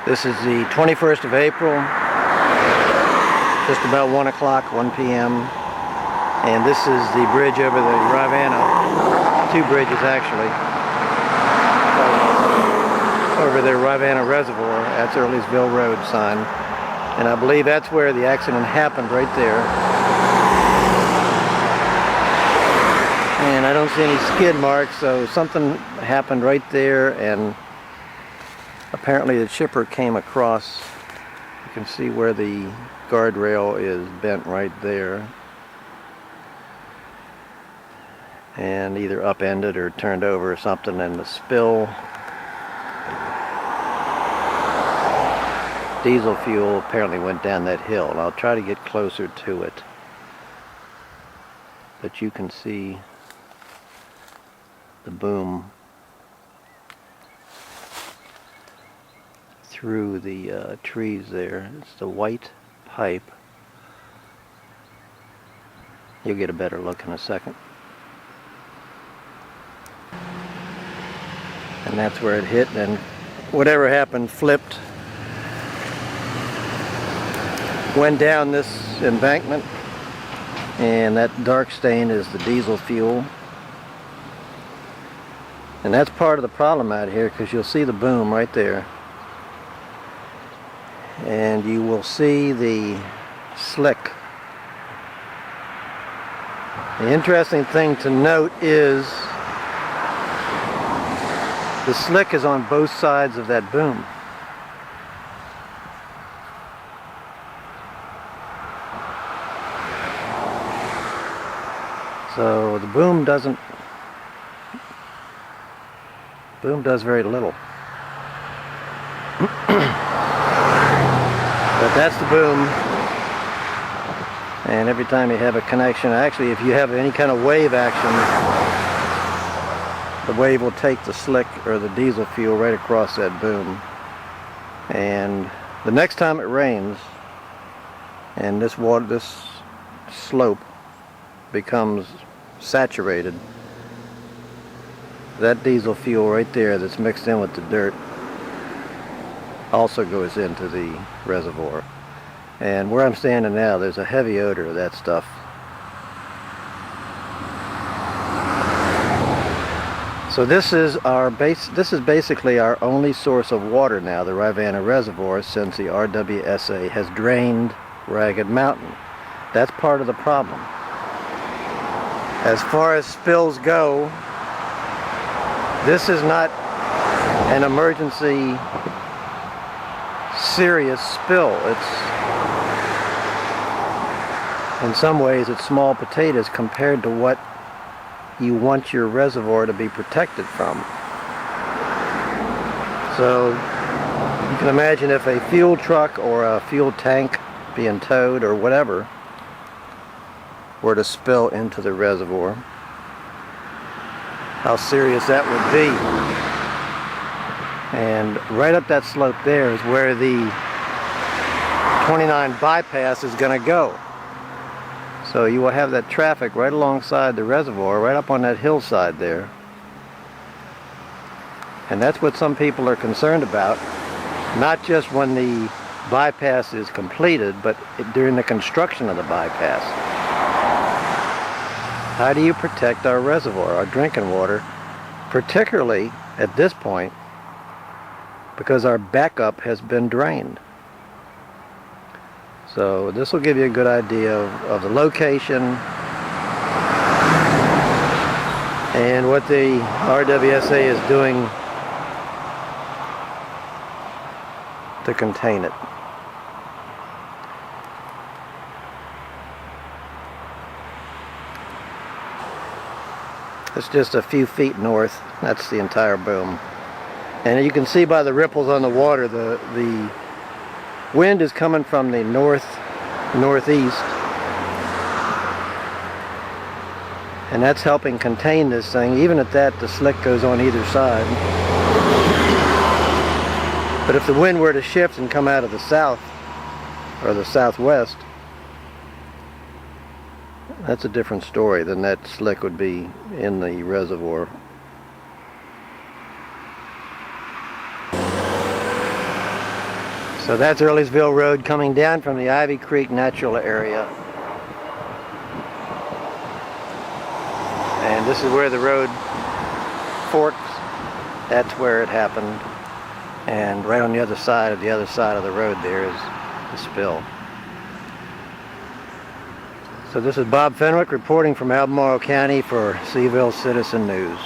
This is the 21st of April, just about 1 o'clock, 1 p.m. And this is the bridge over the Rivana, two bridges actually, over the Rivana Reservoir. That's Earlysville Road sign. And I believe that's where the accident happened, right there. And I don't see any skid marks, so something happened right there, and apparently the chipper came across. You can see where the guardrail is bent right there, and either upended or turned over or something, and the spill. Diesel fuel apparently went down that hill, and I'll try to get closer to it, but you can see the boom through the trees there. It's the white pipe. You'll get a better look in a second. And that's where it hit, and whatever happened flipped, went down this embankment, and that dark stain is the diesel fuel. And that's part of the problem out here, because you'll see the boom right there. And you will see the slick. The interesting thing to note is the slick is on both sides of that boom. So the boom does very little. But that's the boom. And every time you have a connection, actually if you have any kind of wave action, the wave will take the slick or the diesel fuel right across that boom. And the next time it rains and this slope becomes saturated, that diesel fuel right there that's mixed in with the dirt also goes into the reservoir. And where I'm standing now, there's a heavy odor of that stuff. So this is basically our only source of water now, the Rivana Reservoir, since the RWSA has drained Ragged Mountain. That's part of the problem. As far as spills go, this is not an emergency serious spill. In some ways it's small potatoes compared to what you want your reservoir to be protected from. So you can imagine if a fuel truck or a fuel tank being towed or whatever were to spill into the reservoir, how serious that would be. And right up that slope there is where the 29 bypass is going to go. So you will have that traffic right alongside the reservoir, right up on that hillside there. And that's what some people are concerned about, not just when the bypass is completed, but during the construction of the bypass. How do you protect our reservoir, our drinking water, particularly at this point, because our backup has been drained? So this will give you a good idea of the location and what the RWSA is doing to contain it. It's just a few feet north. That's the entire boom. And you can see by the ripples on the water, the wind is coming from the northeast, and that's helping contain this thing. Even at that, the slick goes on either side. But if the wind were to shift and come out of the south or the southwest, that's a different story. Then that slick would be in the reservoir. So that's Earlysville Road coming down from the Ivy Creek Natural Area. And this is where the road forks. That's where it happened. And right on the other side of the road there is the spill. So this is Bob Fenwick reporting from Albemarle County for Seaville Citizen News.